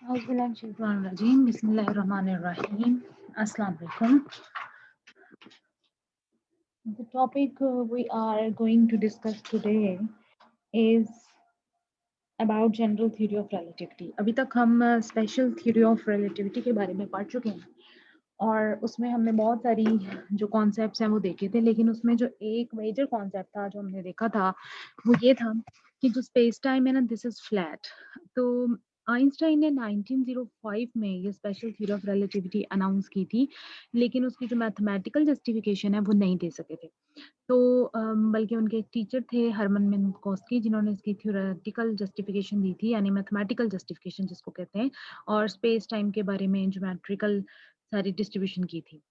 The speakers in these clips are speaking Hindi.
Auzubillahiminash-shaytanir-rajeem. Bismillahir-rahmanir-rahim. Assalamu alaikum. The topic we are going to discuss today is about general theory of relativity. अभी तक हम special theory of relativity के बारे में पढ़ चुके हैं और उसमें हमने बहुत सारी जो कॉन्सेप्ट्स हैं वो देखे थे, लेकिन उसमें जो एक मेजर कॉन्सेप्ट था जो हमने देखा था वो ये था कि जो स्पेस टाइम है ना, दिस इज फ्लैट। तो आइंस्टाइन ने 1905 में ये special theory of relativity announce की थी, लेकिन उसकी जो मैथमेटिकल जस्टिफिकेशन है वो नहीं दे सके थे। तो बल्कि उनके एक टीचर थे हरमन मिन्कोस्की, जिन्होंने इसकी थ्योरेटिकल जस्टिफिकेशन दी थी, यानी मैथमेटिकल जस्टिफिकेशन जिसको कहते हैं, और स्पेस टाइम के बारे में ज्योमेट्रिकल सारी डिस्ट्रीब्यूशन की थी।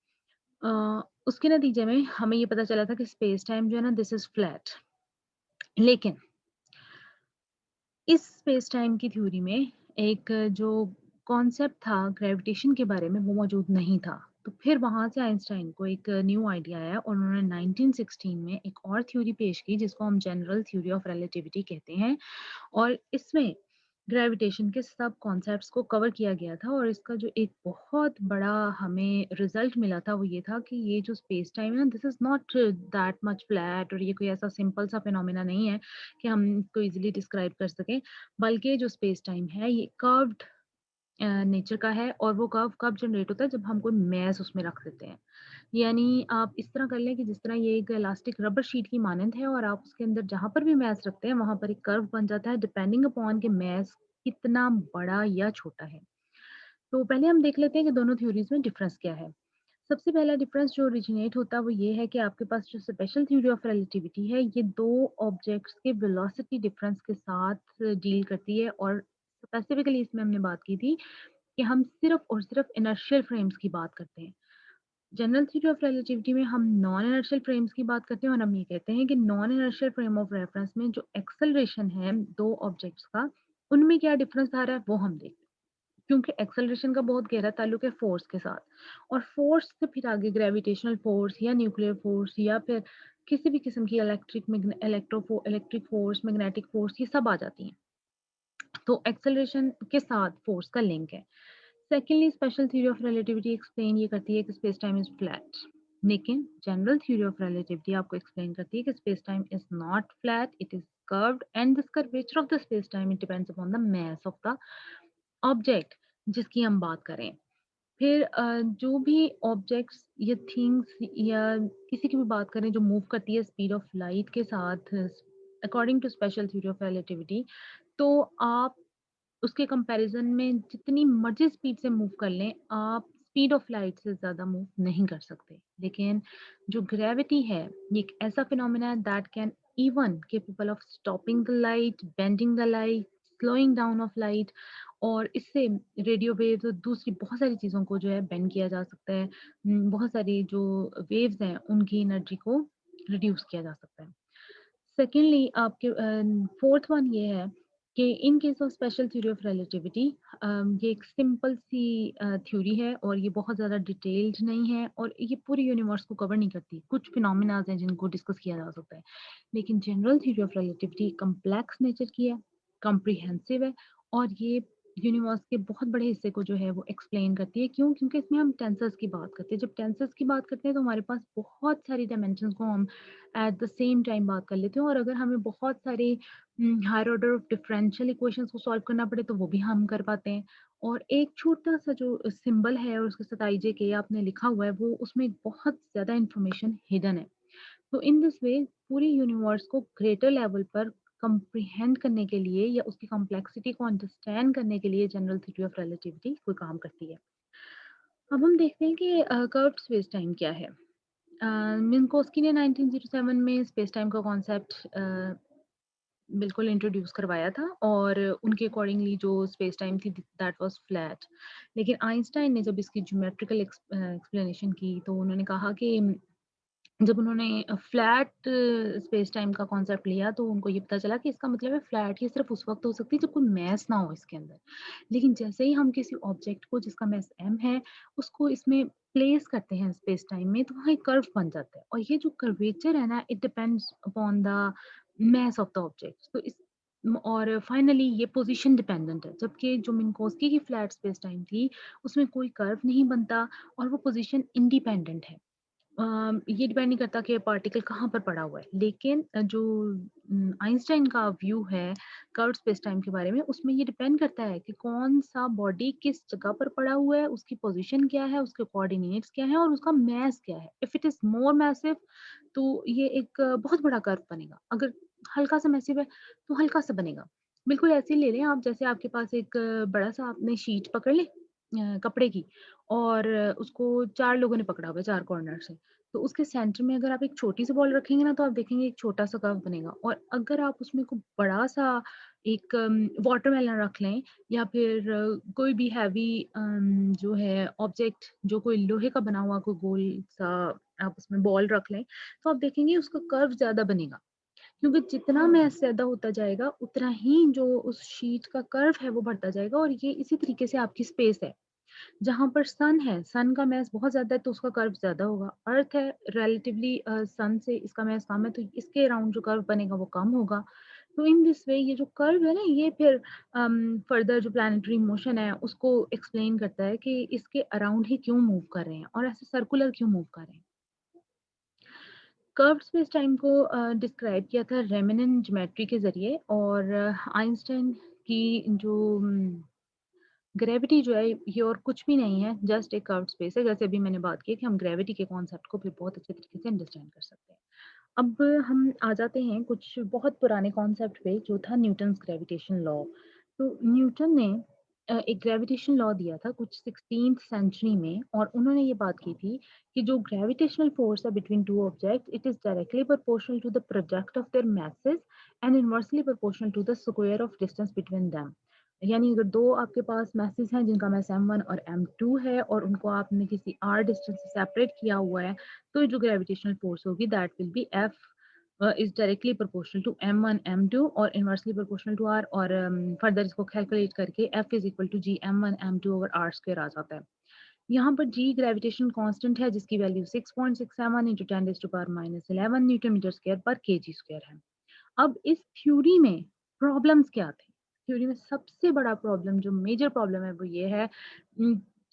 उसके नतीजे में हमें ये पता चला था कि स्पेस टाइम जो है ना, दिस इज फ्लैट। लेकिन इस स्पेस टाइम की थ्योरी में एक जो कॉन्सेप्ट था ग्रेविटेशन के बारे में वो मौजूद नहीं था। तो फिर वहां से आइंस्टाइन को एक न्यू आइडिया आया और उन्होंने 1916 में एक और थ्योरी पेश की जिसको हम जनरल थ्योरी ऑफ रिलेटिविटी कहते हैं, और इसमें ग्रेविटेशन के सब कॉन्सेप्ट्स को कवर किया गया था। और इसका जो एक बहुत बड़ा हमें रिजल्ट मिला था वो ये था कि ये जो स्पेस टाइम है ना, this is not that much flat, और ये कोई ऐसा सिंपल सा फिनोमेना नहीं है कि हम इसको इजीली डिस्क्राइब कर सकें, बल्कि जो स्पेस टाइम है ये कर्व्ड नेचर का है। और वो कर्व कब जनरेट होता है, जब हम कोई मैस उसमें रख देते हैं। यानी आप इस तरह कर लें कि जिस तरह ये एक इलास्टिक रबर शीट की मानंद है और आप उसके अंदर जहाँ पर भी मैस रखते हैं वहाँ पर एक कर्व बन जाता है, डिपेंडिंग अपॉन कि मैस कितना बड़ा या छोटा है। तो पहले हम देख लेते हैं कि दोनों थ्योरीज में डिफरेंस क्या है। सबसे पहला डिफरेंस जो ओरिजिनेट होता है वो ये है कि आपके पास जो स्पेशल थ्योरी ऑफ रिलेटिविटी है ये दो ऑब्जेक्ट्स के वेलोसिटी डिफरेंस के साथ डील करती है, और स्पेसिफिकली इसमें हमने बात की थी कि हम सिर्फ और सिर्फ इनर्शियल फ्रेम्स की बात करते हैं। जनरल थ्योरी ऑफ रिलेटिविटी में हम नॉन इनर्शियल फ्रेम्स की बात करते हैं, और हम ये कहते हैं कि non inertial frame of reference में जो एक्सेलरेशन है दो ऑब्जेक्ट्स का, उनमें क्या डिफरेंस आ रहा है वो हम देखते हैं। क्योंकि एक्सेलरेशन का बहुत गहरा ताल्लुक है फोर्स के साथ, और फोर्स से फिर आगे ग्रेविटेशनल फोर्स या न्यूक्लियर फोर्स या फिर किसी भी किस्म की इलेक्ट्रिक फोर्स, मैग्नेटिक फोर्स, ये सब आ जाती हैं। तो एक्सेलरेशन के साथ फोर्स का लिंक है। Secondly, special theory of relativity explain ये करती है कि स्पेस टाइम इज फ्लैट, लेकिन जनरल थ्योरी ऑफ रिलेटिविटी आपको एक्सप्लेन करती है कि space time is not flat, it is curved, and this curvature of the space time it depends upon the mass of the object जिसकी हम बात करें। फिर जो भी ऑब्जेक्ट्स या थिंग्स या किसी की भी बात करें जो मूव करती है स्पीड ऑफ लाइट के साथ, according to special theory of relativity, तो आप उसके कंपैरिजन में जितनी मर्जी स्पीड से मूव कर लें, आप स्पीड ऑफ लाइट से ज़्यादा मूव नहीं कर सकते। लेकिन जो ग्रेविटी है ये एक ऐसा फिनोमेना है that can even capable of stopping the light, bending the light, slowing down of light, और इससे रेडियो वेव्स और दूसरी बहुत सारी चीज़ों को जो है बेंड किया जा सकता है। बहुत सारी जो वेव्स हैं उनकी एनर्जी को रिड्यूस किया जा सकता है। सेकेंडली आपके फोर्थ वन ये है कि in case of special theory of relativity, ये एक सिंपल सी थ्योरी है और ये बहुत ज़्यादा डिटेल्ड नहीं है, और ये पूरी यूनिवर्स को कवर नहीं करती। कुछ फिनोमिनाज हैं जिनको डिस्कस किया जा सकता है, लेकिन general theory of relativity complex nature की है, कॉम्प्रिहेंसिव है, और ये यूनिवर्स के बहुत बड़े हिस्से को जो है वो एक्सप्लेन करती है। क्यों? क्योंकि इसमें हम टेंसर्स की बात करते हैं। जब टेंसर्स की बात करते हैं तो हमारे पास बहुत सारी डायमेंशंस को हम एट द सेम टाइम बात कर लेते हैं, और अगर हमें बहुत सारे higher order of differential equations को सॉल्व करना पड़े तो वो भी हम कर पाते हैं। और एक छोटा सा जो सिंबल है और उसके साथ आईजे के आपने लिखा हुआ है, वो उसमें बहुत ज्यादा इंफॉर्मेशन हिडन है। तो इन दिस वे पूरी यूनिवर्स को ग्रेटर लेवल पर कंप्रिहेंड करने के लिए या उसकी कॉम्प्लेक्सिटी को अंडरस्टैंड करने के लिए जनरल थ्योरी ऑफ रिलेटिविटी कोई काम करती है। अब हम देखते हैं कि कर्व्ड स्पेस टाइम क्या है। मिन्कोस्की ने 1907 में स्पेस टाइम का कॉन्सेप्ट बिल्कुल इंट्रोड्यूस करवाया था, और उनके अकॉर्डिंगली जो स्पेस टाइम थी दैट वाज फ्लैट। लेकिन आइंस्टाइन ने जब इसकी ज्योमेट्रिकल एक्सप्लेनेशन की तो उन्होंने कहा कि जब उन्होंने फ्लैट स्पेस टाइम का कॉन्सेप्ट लिया तो उनको ये पता चला कि इसका मतलब है फ्लैट ये सिर्फ उस वक्त हो सकती है जब कोई मैस ना हो इसके अंदर। लेकिन जैसे ही हम किसी ऑब्जेक्ट को जिसका मैस m है उसको इसमें प्लेस करते हैं स्पेस टाइम में, तो वहाँ एक कर्व बन जाता है, और ये जो कर्वेचर है ना, it depends upon the mass of the object. तो इस और फाइनली ये पोज़ीशन डिपेंडेंट है, जबकि जो मिन्कोस्की की फ्लैट स्पेस टाइम थी, उसमें कोई कर्व नहीं बनता और वो पोज़ीशन इंडिपेंडेंट है। ये डिपेंड नहीं करता कि पार्टिकल कहाँ पर पड़ा हुआ है। लेकिन जो आइंस्टाइन का व्यू है कर्व्ड स्पेस टाइम के बारे में, उसमें ये डिपेंड करता है कि कौन-सा बॉडी किस जगह पर पड़ा हुआ है, उसकी पोज़ीशन क्या है, उसके कोऑर्डिनेट्स क्या हैं और उसका मास क्या है। If it is more massive तो ये एक बहुत बड़ा कर्व बनेगा। अगर हल्का-सा मैसिव है, तो हल्का-सा बनेगा। बिल्कुल ऐसे ही ले लें आप, जैसे आपके पास एक बड़ा-सा आपने शीट पकड़ ली कपड़े की और उसको 4 लोगों ने पकड़ा हुआ है 4 कॉर्नर से। तो उसके सेंटर में अगर आप एक छोटी-सी बॉल रखेंगे ना, तो आप देखेंगे एक छोटा-सा कर्व बनेगा और अगर आप उसमें को बड़ा-सा एक वाटरमेलन रख लें या फिर कोई भी हेवी जो है ऑब्जेक्ट, जो कोई लोहे का बना हुआ कोई गोल-सा आप उसमें बॉल रख लें, तो आप देखेंगे उसका कर्व ज़्यादा बनेगा। क्योंकि जितना मैस ज़्यादा होता जाएगा, उतना ही जो उस शीट का कर्व है वो बढ़ता जाएगा और ये इसी तरीके से आपकी स्पेस है। जहाँ पर सन है, सन का मास बहुत ज़्यादा है तो उसका कर्व ज़्यादा होगा। अर्थ है रिलेटिवली सन से इसका मास कम है तो इसके अराउंड जो कर्व बनेगा वो कम होगा। तो इन दिस वे ये जो कर्व है ना ये फिर फर्दर जो प्लैनेटरी मोशन है उसको एक्सप्लेन करता है कि इसके अराउंड ही क्यों मूव कर रहे हैं और ऐसे सर्कुलर क्यों मूव कर रहे हैं। कर्व्ड स्पेस टाइम को डिस्क्राइब किया था रेमनन ज्योमेट्री के ज़रिए और आइंस्टाइन की जो ग्रेविटी जो है ये और कुछ भी नहीं है, जस्ट एक कर्व्ड स्पेस है। जैसे अभी मैंने बात की कि हम ग्रेविटी के कॉन्सेप्ट को भी बहुत अच्छे तरीके से अंडरस्टैंड कर सकते हैं। अब हम आ जाते हैं कुछ बहुत पुराने कॉन्सेप्ट पे जो था न्यूटन्स ग्रेविटेशन लॉ। तो न्यूटन ने एक ग्रेविटेशन लॉ दिया था कुछ 16th सेंचुरी में और उन्होंने ये बात की थी कि जो ग्रेविटेशनल फोर्स है between two objects it is directly proportional to the product of their masses and inversely proportional to the square of distance between them. यानी अगर दो आपके पास मैसेज हैं जिनका मास m1 और m2 है और उनको आपने किसी r डिस्टेंस से सेपरेट किया हुआ है, तो जो ग्रेविटेशनल फोर्स होगी that will be F is directly proportional to m1 m2 और इनवर्सली प्रोपोर्शनल टू r और फर्दर इसको कैलकुलेट करके F is equal to g m1 m2 over r square आ जाता है। यहाँ पर g ग्रेविटेशन कांस्टेंट है जिसकी value 6.67 into 10 to power minus 11 newton metre square per KG square है। अब इस थ्योरी में प्रॉब्लम्स क्या थे? थ्योरी में सबसे बड़ा प्रॉब्लम जो मेजर प्रॉब्लम है वो ये है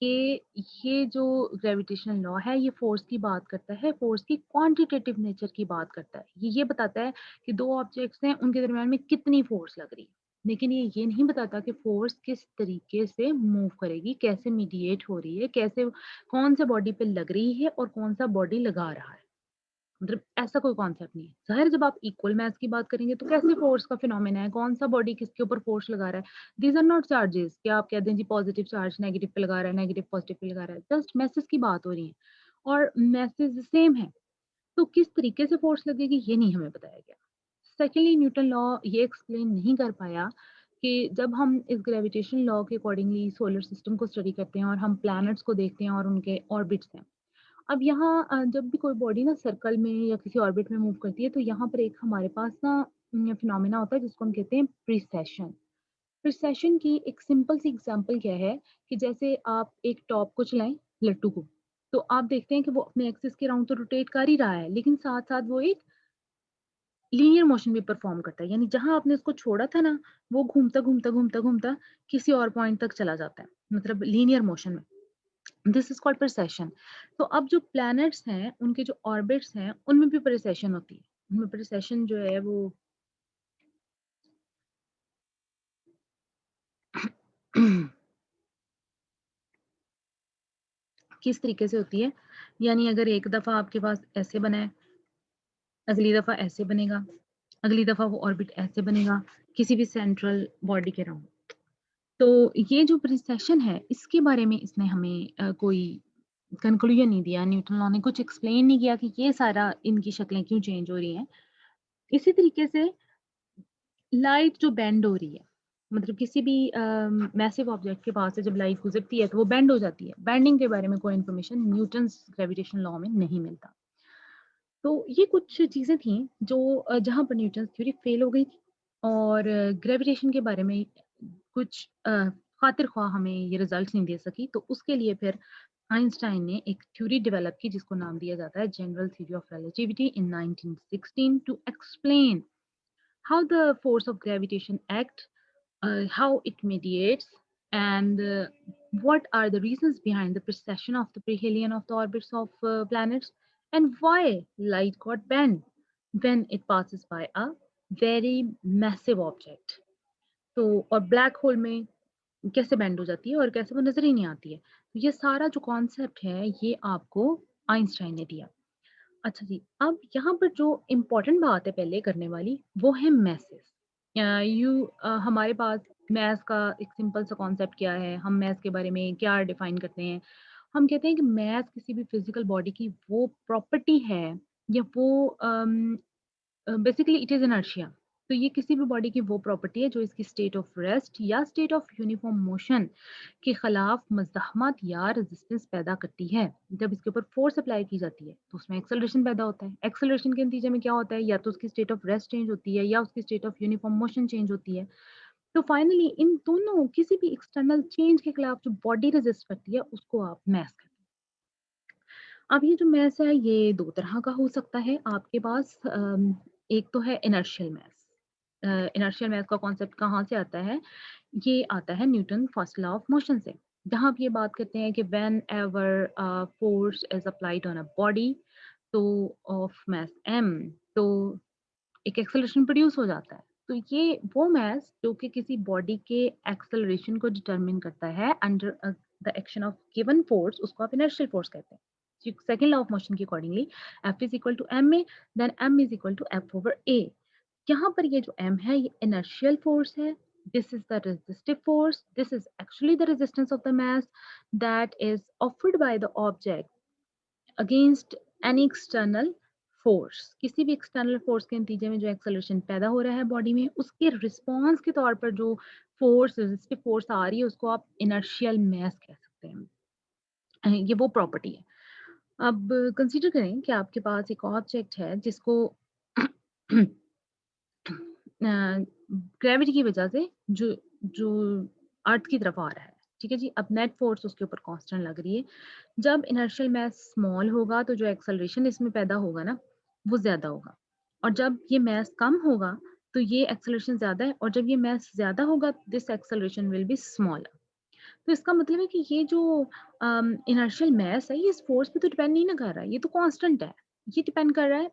कि ये जो ग्रेविटेशनल लॉ है ये फोर्स की बात करता है, फोर्स की क्वांटिटेटिव नेचर की बात करता है। ये बताता है कि दो ऑब्जेक्ट्स हैं उनके दरमियान में कितनी फोर्स लग रही है। लेकिन ये नहीं बताता कि फोर्स किस तरीके से मूव करेगी, कैसे मीडिएट हो रही है, कैसे कौन से बॉडी पे लग रही है और कौन सा बॉडी लगा रहा है। मतलब ऐसा कोई कॉन्सेप्ट नहीं है। ज़ाहिर है जब आप इक्वल मास की बात करेंगे तो कैसे फोर्स का फिनोमेना है, कौन-सा बॉडी किसके ऊपर फोर्स लगा रहा है। दीज़ आर नॉट चार्जेस कि आप कह दें जी पॉजिटिव चार्ज नेगेटिव पे लगा रहा है, नेगेटिव पॉजिटिव पे लगा रहा है। जस्ट मासेस की बात हो रही है और मासेस सेम है। तो किस तरीके से फोर्स लगेगी ये नहीं हमें बताया गया। सेकेंडली न्यूटन लॉ ये एक्सप्लेन नहीं कर पाया कि जब हम इस ग्रेविटेशन लॉ के अकॉर्डिंगली सोलर सिस्टम को स्टडी करते हैं और हम प्लैनेट्स को देखते हैं और उनके ऑर्बिट्स हैं। अब यहाँ जब भी कोई बॉडी ना सर्कल में या किसी ऑर्बिट में मूव करती है तो यहाँ पर एक हमारे पास ना फिनोमेना होता है जिसको हम कहते हैं प्रीसेशन। प्रीसेशन की एक सिंपल सी एग्जांपल क्या है कि जैसे आप एक टॉप को चलाएं लट्टू को, तो आप देखते हैं कि वो अपने एक्सिस के राउंड तो रोटेट कर ही रहा है लेकिन साथ साथ वो एक लीनियर मोशन भी परफॉर्म करता है। यानी जहां आपने उसको छोड़ा था ना, वो घूमता घूमता घूमता घूमता किसी और पॉइंट तक चला जाता है, मतलब लीनियर मोशन में। This is called precision. तो अब जो प्लैनेट्स हैं उनके जो ऑर्बिट्स हैं उनमें भी प्रिसेशन होती है। उनमें प्रिसेशन जो है वो किस तरीके से होती है, यानी अगर एक दफा आपके पास ऐसे बना है, अगली दफा ऐसे बनेगा, अगली दफा वो ऑर्बिट ऐसे बनेगा किसी भी सेंट्रल बॉडी के राउंड। तो ये जो प्रिसेशन है इसके बारे में इसने हमें कोई कंक्लूजन नहीं दिया। न्यूटन लॉ ने कुछ एक्सप्लेन नहीं किया कि ये सारा इनकी शक्लें क्यों चेंज हो रही हैं। इसी तरीके से लाइट जो बेंड हो रही है, मतलब किसी भी मैसिव ऑब्जेक्ट के पास से जब लाइट गुजरती है तो वो बेंड हो जाती है। बेंडिंग के बारे में कोई इन्फॉर्मेशन न्यूटन्स ग्रेविटेशन लॉ में नहीं मिलता। तो ये कुछ चीजें थी जो जहां पर न्यूटन्स थ्योरी फेल हो गई थी और ग्रेविटेशन के बारे में कुछ खातिर ख्वाह हमें ये रिजल्ट नहीं दे सकी। तो उसके लिए फिर आइंस्टाइन ने एक थ्योरी डेवलप की जिसको नाम दिया जाता है general theory of relativity in 1916 to explain how the force of gravitation act, how it mediates, and what are the reasons behind the precession of the perihelion of the orbits of planets, and why light got bent when it passes by a very massive object. तो और ब्लैक होल में कैसे बेंड हो जाती है और कैसे वो नजर ही नहीं आती है। तो ये सारा जो कॉन्सेप्ट है ये आपको आइंस्टाइन ने दिया। अच्छा जी, अब यहाँ पर जो इम्पोर्टेंट बात है पहले करने वाली, वो है मैसेस। हमारे पास मैथ्स का एक सिंपल सा कॉन्सेप्ट क्या है, हम मैथ्स के बारे में क्या डिफाइन करते हैं? हम कहते हैं कि मैथ्स किसी भी फिजिकल बॉडी की वो प्रॉपर्टी है या वो बेसिकली इट इज इनर्शिया। तो ये किसी भी बॉडी की वो प्रॉपर्टी है जो इसकी स्टेट ऑफ रेस्ट या स्टेट ऑफ यूनिफॉर्म मोशन के खिलाफ मज़ाहमत या रेजिस्टेंस पैदा करती है। जब इसके ऊपर फोर्स अप्लाई की जाती है तो उसमें एक्सेलरेशन पैदा होता है। एक्सेलरेशन के नतीजे में क्या होता है, या तो उसकी स्टेट ऑफ रेस्ट चेंज होती है या उसकी state of uniform motion change होती है। तो फाइनली इन दोनों किसी भी एक्सटर्नल चेंज के खिलाफ जो बॉडी रेजिस्ट करती है उसको आप मैस कहते हैं। अब ये जो मैस है ये 2 तरह का हो सकता है आपके पास। एक तो है इनर्शियल मैस। इनर्शियल मैस का कॉन्सेप्ट कहाँ से आता है? ये आता है Newton first law of motion से। जहाँ आप ये बात करते हैं कि whenever force is applied on a body तो ऑफ मास m, तो एक एक्सेलरेशन प्रोड्यूस हो जाता है। तो ये वो मास जो कि किसी बॉडी के एक्सेलरेशन को डिटरमिन करता है under the action of given force, उसको आप इनर्शियल फोर्स कहते हैं। सेकंड लॉ ऑफ मोशन के accordingly F is equal to M A, then m is equal to F over A. यहाँ पर ये जो m है ये इनर्शियल फोर्स है। This is the resistive force, this is actually the resistance of the mass that is offered by the object against any external force. किसी भी एक्सटर्नल फोर्स के नतीजे में जो एक्सेलरेशन पैदा हो रहा है बॉडी में, उसके रिस्पॉन्स के तौर पर जो फोर्स रेजिस्टिव फोर्स आ रही है उसको आप इनर्शियल मास कह सकते हैं। ये वो प्रॉपर्टी है। अब कंसीडर करें कि आपके पास एक ऑब्जेक्ट है जिसको ग्रेविटी की वजह से जो जो अर्थ की तरफ आ रहा है, ठीक है जी। अब नेट फोर्स उसके ऊपर कांस्टेंट लग रही है। जब इनर्शियल मास स्मॉल होगा तो जो एक्सेलरेशन इसमें पैदा होगा ना वो ज्यादा होगा, और जब ये मास कम होगा तो ये एक्सेलरेशन ज्यादा है, और जब ये मास ज्यादा होगा this acceleration will be smaller. तो इसका मतलब है कि ये जो इनर्शियल मास है ये इस फोर्स पे तो डिपेंड नहीं ना कर रहा है, ये तो कांस्टेंट है। ये डिपेंड कर रहा है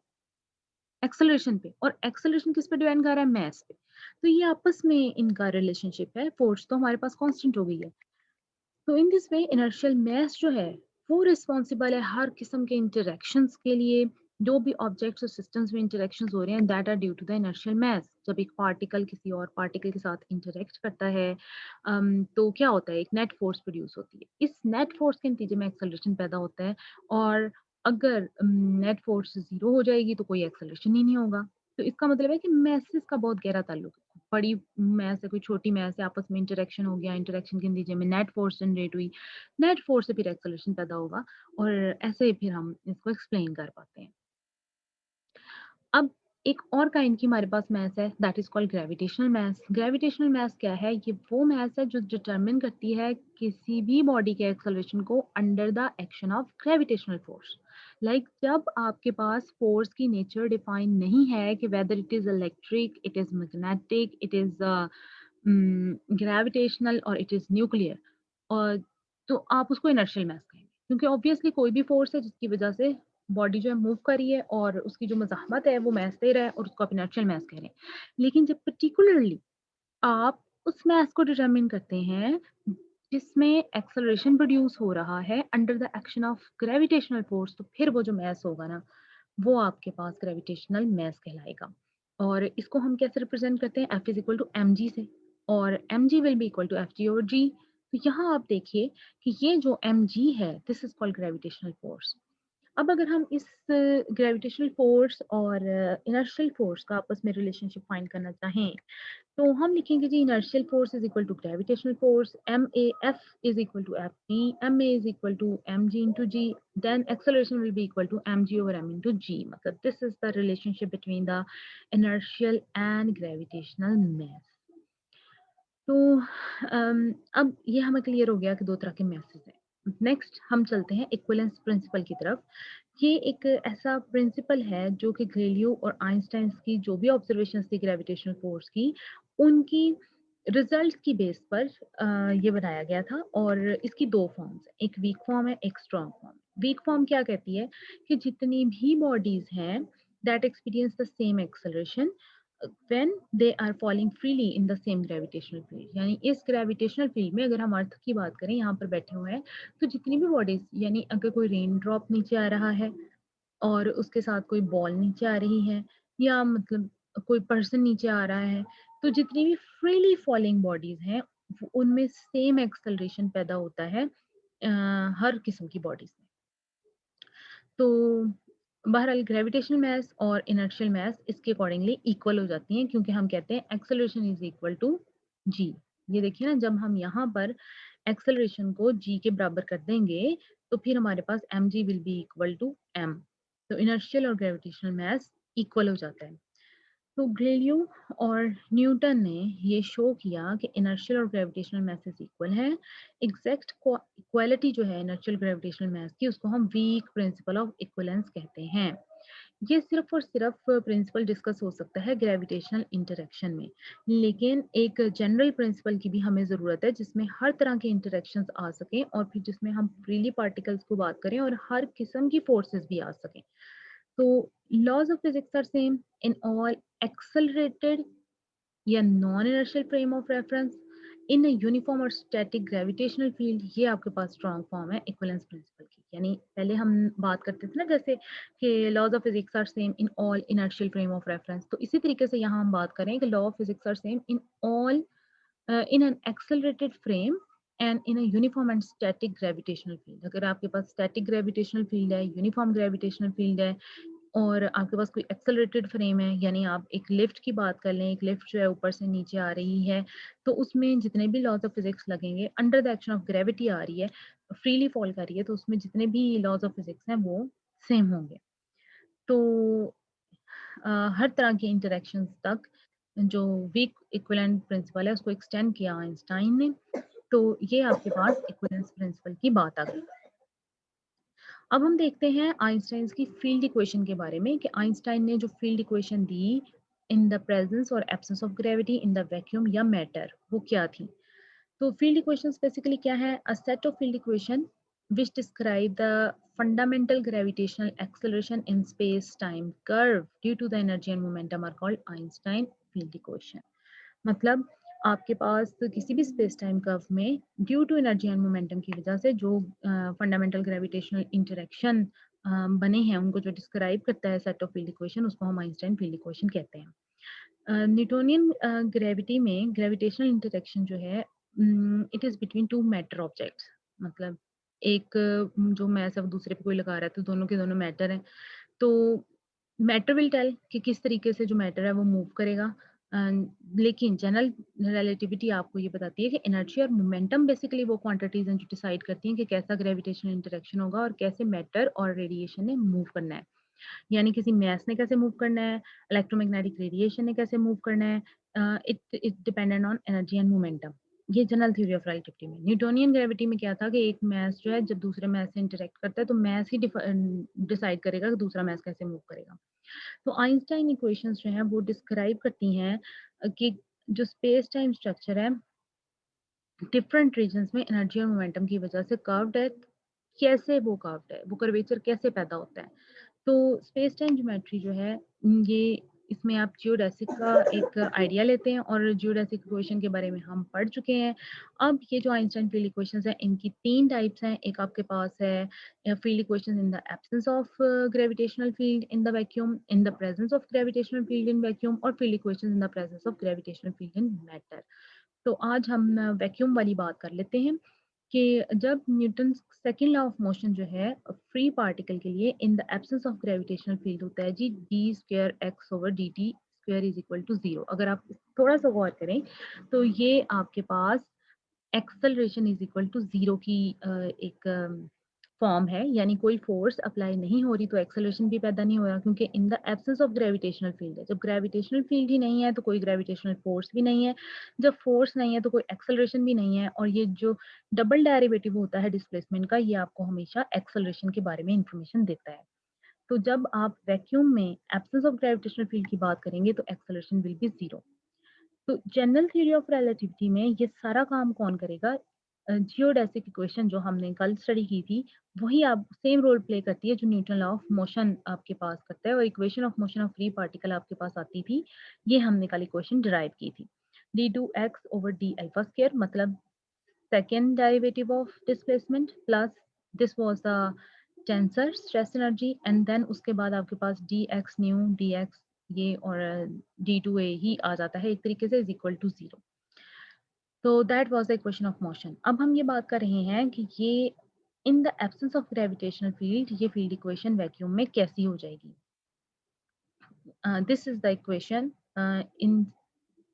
एक्सेलरेशन पे, और एक्सेलरेशन किस पे डिपेंड कर रहा है, मास पे। तो ये आपस में इनका रिलेशनशिप है, फोर्स तो हमारे पास कांस्टेंट हो गई है। तो इन दिस वे इनर्शियल मास जो है वो रिस्पॉन्सिबल है हर किस्म के इंटरेक्शंस के लिए। जो भी ऑब्जेक्ट्स और सिस्टम्स में इंटरेक्शंस हो रहे हैं that are due to the inertial mass. जब एक पार्टिकल किसी और पार्टिकल के साथ इंटरेक्ट करता है तो क्या होता है, एक नेट फोर्स प्रोड्यूस होती है। इस नेट फोर्स के नतीजे में एक्सेलरेशन पैदा होता है, और अगर नेट फोर्स जीरो हो जाएगी तो कोई एक्सेलरेशन ही नहीं होगा। तो इसका मतलब है कि मैसेस का बहुत गहरा ताल्लुक है। बड़ी मैस है, कोई छोटी मैस है, आपस में इंटरेक्शन हो गया, इंटरेक्शन के नतीजे में नेट फोर्स जनरेट हुई, नेट फोर्स से फिर एक्सेलरेशन पैदा होगा, और ऐसे फिर हम इसको एक्सप्लेन कर पाते हैं। अब एक और काइंड की हमारे पास मैस है that is called gravitational mass. Gravitational mass क्या है, ये वो मैस है जो डिटरमिन करती है किसी भी बॉडी के एक्सेलरेशन को under the action of gravitational force. Like जब आपके पास फोर्स की नेचर डिफाइन नहीं है कि whether it is electric, it is magnetic, it is gravitational और इट इज न्यूक्लियर, और तो आप उसको इनर्शियल मैस कहेंगे, क्योंकि ऑब्वियसली कोई भी फोर्स है जिसकी वजह से बॉडी जो है मूव कर रही है और उसकी जो मज़ाहमत है वो मैस दे रहा है, और उसको आप इनर्शियल मैस कह रहे हैं। लेकिन जब पर्टिकुलरली आप उस मैस को डिटरमिन करते हैं जिसमें एक्सेलरेशन प्रोड्यूस हो रहा है under the action of gravitational force, तो फिर वो जो मैस होगा ना वो आपके पास ग्रेविटेशनल मैस कहलाएगा। और इसको हम कैसे रिप्रेजेंट करते हैं, F is equal to M G से, और M G will be equal to F G over G. तो यहाँ आप देखिए कि ये जो एम जी है this is called gravitational force. अब अगर हम इस ग्रेविटेशनल फोर्स और इनर्शियल फोर्स का आपस में रिलेशनशिप फाइंड करना चाहें तो हम लिखेंगे जी inertial force is equal to gravitational force, M A F is equal to F G, M A is equal to M G into G, then acceleration will be equal to M G over M into G. मतलब this is the relationship between the inertial and gravitational mass. तो अब ये हमें क्लियर हो गया कि दो तरह के मैसेज हैं। नेक्स्ट हम चलते हैं इक्विवेलेंस प्रिंसिपल की तरफ। ये एक ऐसा प्रिंसिपल है जो कि गैलीलियो और आइंस्टाइन की जो भी ऑब्जर्वेशंस थी ग्रेविटेशनल फोर्स की, उनकी रिजल्ट की बेस पर ये बनाया गया था। और इसकी दो फॉर्म्स, एक वीक फॉर्म है, एक स्ट्रॉन्ग फॉर्म। वीक फॉर्म क्या कहती है कि जितनी भी बॉडीज हैं that experience the same acceleration when they are falling freely in the same gravitational field, यानी इस ग्रेविटेशनल फील्ड में अगर हम अर्थ की बात करें, यहाँ पर बैठे हुए हैं, तो जितनी भी बॉडीज, यानी अगर कोई रेन ड्रॉप नीचे आ रहा है और उसके साथ कोई बॉल नीचे आ रही है, या मतलब कोई पर्सन नीचे आ रहा है, तो जितनी भी फ्रीली फॉलिंग बॉडीज हैं उनमें सेम एक्सेलरेशन पैदा होता है हर किस्म की बॉडीज में। तो बहरहाल ग्रेविटेशनल मास और इनर्शियल मास इसके अकॉर्डिंगली इक्वल हो जाती हैं, क्योंकि हम कहते हैं एक्सेलरेशन इज इक्वल टू जी। ये देखिए ना, जब हम यहाँ पर एक्सेलरेशन को जी के बराबर कर देंगे तो फिर हमारे पास M G will be equal to M. तो इनर्शियल और ग्रेविटेशनल मास इक्वल हो जाता है। तो गैलीलियो और न्यूटन ने ये शो किया कि इनर्शियल और ग्रेविटेशनल मैसेज इक्वल है। एग्जैक्ट इक्वालिटी जो है इनर्शियल ग्रेविटेशनल मैस की, उसको हम वीक प्रिंसिपल ऑफ इक्विवेलेंस कहते हैं। ये सिर्फ और सिर्फ प्रिंसिपल डिस्कस हो सकता है ग्रेविटेशनल इंटरेक्शन में, लेकिन एक जनरल प्रिंसिपल की भी हमें ज़रूरत है जिसमें हर तरह के इंटरेक्शंस आ सकें, और फिर जिसमें हम फ्रीली पार्टिकल्स को बात करें और हर किस्म की फोर्सेस भी आ सकें। तो laws of physics are same in all accelerated या non inertial frame of reference in a uniform और स्टैटिक ग्रेविटेशनल फील्ड। ये आपके पास स्ट्रॉन्ग फॉर्म है इक्विवेलेंस प्रिंसिपल की। यानी पहले हम बात करते थे ना जैसे कि laws of physics are same in all inertial frame of reference, तो इसी तरीके से यहाँ हम बात करें कि law of physics are same in all in an accelerated frame and in a uniform and static gravitational field। अगर आपके पास static gravitational field है, uniform gravitational field है, और आपके पास कोई एक्सेलरेटेड फ्रेम है, यानी आप एक लिफ्ट की बात कर लें, एक लिफ्ट जो है ऊपर से नीचे आ रही है, तो उसमें जितने भी लॉज ऑफ फिजिक्स लगेंगे, under the action of gravity आ रही है, फ्रीली फॉल कर रही है, तो उसमें जितने भी लॉज ऑफ फिजिक्स हैं वो सेम होंगे। तो हर तरह की इंटरेक्शंस तक जो वीक इक्विवेलेंट प्रिंसिपल है उसको एक्सटेंड किया आइंस्टाइन ने। तो ये आपके पास इक्विवेलेंस प्रिंसिपल की बात आ गई। अब हम देखते हैं आइंस्टाइन की फील्ड इक्वेशन के बारे में कि आइंस्टाइन ने जो फील्ड इक्वेशन दी इन द प्रेजेंस और absence of gravity in the vacuum या मैटर, वो क्या थी। तो फील्ड इक्वेशंस बेसिकली क्या है, a set of field equation which describe the fundamental gravitational acceleration in space time curve due to the energy and momentum are called Einstein field equation। मतलब आपके पास किसी भी स्पेस टाइम कर्व में due to energy and momentum की वजह से जो फंडामेंटल ग्रेविटेशनल इंटरेक्शन बने हैं, उनको जो डिस्क्राइब करता है सेट ऑफ फील्ड इक्वेशन, उसको हम आइंस्टाइन फील्ड इक्वेशन कहते हैं। न्यूटोनियन ग्रेविटी में ग्रेविटेशनल इंटरेक्शन जो है it is between two matter objects. मतलब एक जो मैस है वो दूसरे पे कोई लगा रहा है, तो दोनों के दोनों मैटर हैं। तो मैटर विल टेल कि किस तरीके से जो मैटर है वो मूव करेगा। लेकिन जनरल रिलेटिविटी आपको ये बताती है कि एनर्जी और मोमेंटम बेसिकली वो क्वांटिटीज हैं जो डिसाइड करती हैं कि कैसा ग्रेविटेशनल इंटरेक्शन होगा और कैसे मैटर और रेडिएशन ने मूव करना है। यानी किसी मैस ने कैसे मूव करना है, इलेक्ट्रोमैग्नेटिक रेडिएशन ने कैसे मूव करना है, it it dependent on energy and momentum. ये जनरल थ्योरी ऑफ रिलेटिविटी में। न्यूटोनियन ग्रेविटी में क्या था कि एक मैस जो है जब दूसरे मैस से इंटरेक्ट करता है तो मैस ही डिसाइड करेगा कि दूसरा मैस कैसे मूव करेगा। तो आइंस्टाइन इक्वेशंस जो हैं वो डिस्क्राइब करती हैं कि जो स्पेस टाइम स्ट्रक्चर है डिफरेंट रीजन्स में एनर्जी और मोमेंटम की वजह से कर्व्ड है। कैसे वो कर्व्ड है, वो कर्वेचर कैसे पैदा होता है। तो स्पेस टाइम ज्योमेट्री जो है ये, इसमें आप जियोडेसिक का एक आइडिया लेते हैं, और जियोडेसिक इक्वेशन के बारे में हम पढ़ चुके हैं। अब ये जो आइंस्टाइन फील्ड इक्वेशंस हैं इनकी तीन टाइप्स हैं। एक आपके पास है field equation in the absence of gravitational field in the vacuum, in the presence of gravitational field in vacuum, और field equation in the presence of gravitational field in matter. तो आज हम वैक्यूम वाली बात कर लेते हैं कि जब Newton second law of motion जो है फ्री पार्टिकल के लिए in the absence of gravitational field होता है जी, D square X over D T square is equal to zero. अगर आप थोड़ा सा गौर करें तो ये आपके पास acceleration is equal to zero की एक फॉर्म है, यानी कोई फोर्स अप्लाई नहीं हो रही तो एक्सेलरेशन भी पैदा नहीं हो रहा, क्योंकि इन the absence of gravitational field है। जब ग्रेविटेशनल फील्ड ही नहीं है तो कोई ग्रेविटेशनल फोर्स भी नहीं है, जब फोर्स नहीं है तो कोई एक्सेलरेशन भी नहीं है, और ये जो डबल डेरिवेटिव होता है डिस्प्लेसमेंट का, ये आपको हमेशा एक्सेलरेशन के बारे में इंफॉर्मेशन देता है। तो जब आप वैक्यूम में एब्सेंस ऑफ ग्रेविटेशनल फील्ड की बात करेंगे तो एक्सेलरेशन विल बी जीरो। तो जनरल थ्योरी ऑफ रिलेटिविटी में ये सारा काम कौन करेगा? जियोडेसिक इक्वेशन जो हमने कल स्टडी की थी, वही आप सेम रोल प्ले करती है जो न्यूटन लॉ ऑफ मोशन आपके पास करता है, और equation of motion of free particle आपके पास आती थी, ये हमने कल इक्वेशन डिराइव की थी। d2x over d alpha square, मतलब second derivative of displacement plus this was the tensor stress energy, and then उसके बाद आपके पास dx new dx ये और d2a ही आ जाता है एक तरीके से, is equal to zero। तो that was the equation of motion। अब हम ये बात कर रहे हैं कि ये in the absence of gravitational field ये field equation vacuum में कैसी हो जाएगी। This is the equation in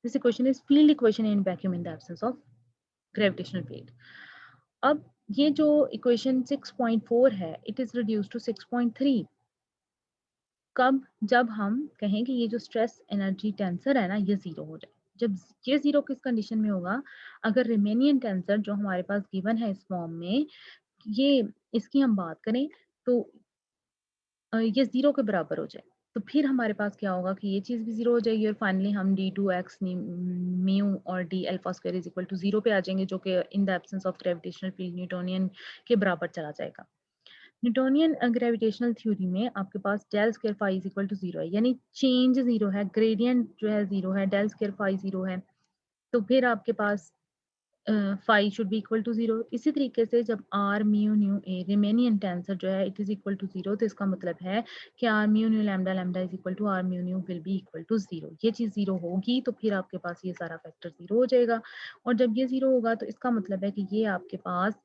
this equation is field equation in vacuum in the absence of gravitational field। अब ये जो इक्वेशन 6.4 है, इट इज रिड्यूस टू 6.3। कब? जब हम कहें कि ये जो स्ट्रेस एनर्जी टेंसर है ना, ये जीरो हो जाए। जब ये जीरो किस कंडीशन में होगा? अगर रिमेनियन टेंसर जो हमारे पास गिवन है इस फॉर्म में, ये इसकी हम बात करें तो ये जीरो के बराबर हो जाए, तो फिर हमारे पास क्या होगा कि ये चीज़ भी जीरो हो जाएगी, और फाइनली हम d2x म्यू और d alpha square is equal to zero पे आ जाएंगे, जो कि in the absence of gravitational field Newtonian के बराबर चला जाएगा। न्यूटोनियन ग्रेविटेशनल थ्योरी में आपके पास del square phi is equal to zero है, यानी चेंज जीरो है, ग्रेडियंट जो है जीरो है, डेल स्क्वायर फाई जीरो है, तो फिर आपके पास phi should be equal to zero. इसी तरीके से जब R mu nu a Riemannian tensor जो है it is equal to zero, तो इसका मतलब है कि R mu nu lambda lambda is equal to R mu nu will be equal to zero. ये चीज़ जीरो होगी तो फिर आपके पास ये सारा फैक्टर जीरो हो जाएगा, और जब ये जीरो होगा तो इसका मतलब है कि ये आपके पास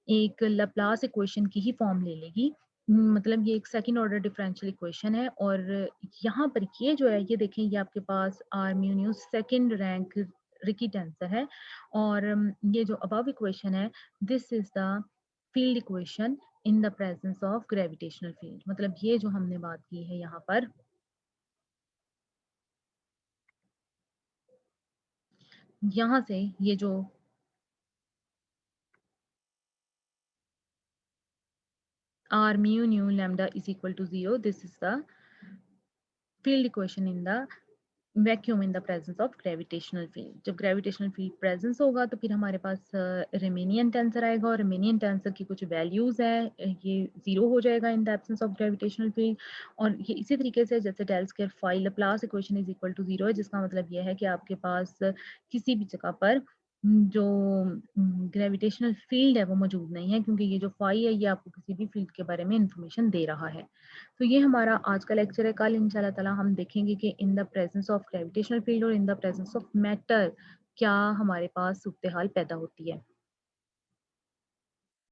एक लैप्लास इक्वेशन की ही फॉर्म ले लेगी। मतलब ये एक सेकंड ऑर्डर डिफरेंशियल इक्वेशन है, और यहाँ पर ये जो है, ये देखें, ये आपके पास R mu nu second rank Ricci tensor है, और ये जो अबव इक्वेशन है, this is the field equation in the presence of gravitational field. मतलब ये जो हमने बात की है यहाँ पर, यहाँ से ये जो r mu nu lambda is equal to zero, this is the field equation in the vacuum in the presence of gravitational field. जब ग्रेविटेशनल फील्ड प्रेजेंस होगा तो फिर हमारे पास रिमेनियन टेंसर आएगा, और रिमेनियन टेंसर की कुछ वैल्यूज है, ये जीरो हो जाएगा in the absence of gravitational field. और ये इसी तरीके से जैसे del square phi Laplace equation is equal to zero है, जिसका मतलब ये है कि आपके पास किसी भी जगह पर जो ग्रेविटेशनल फील्ड है वो मौजूद नहीं है, क्योंकि ये जो फाई है ये आपको किसी भी फील्ड के बारे में इंफॉर्मेशन दे रहा है। तो ये हमारा आज का लेक्चर है। कल इंशाल्लाह ताला हम देखेंगे कि in the presence of gravitational field और in the presence of matter क्या हमारे पास सूरत हाल पैदा होती है।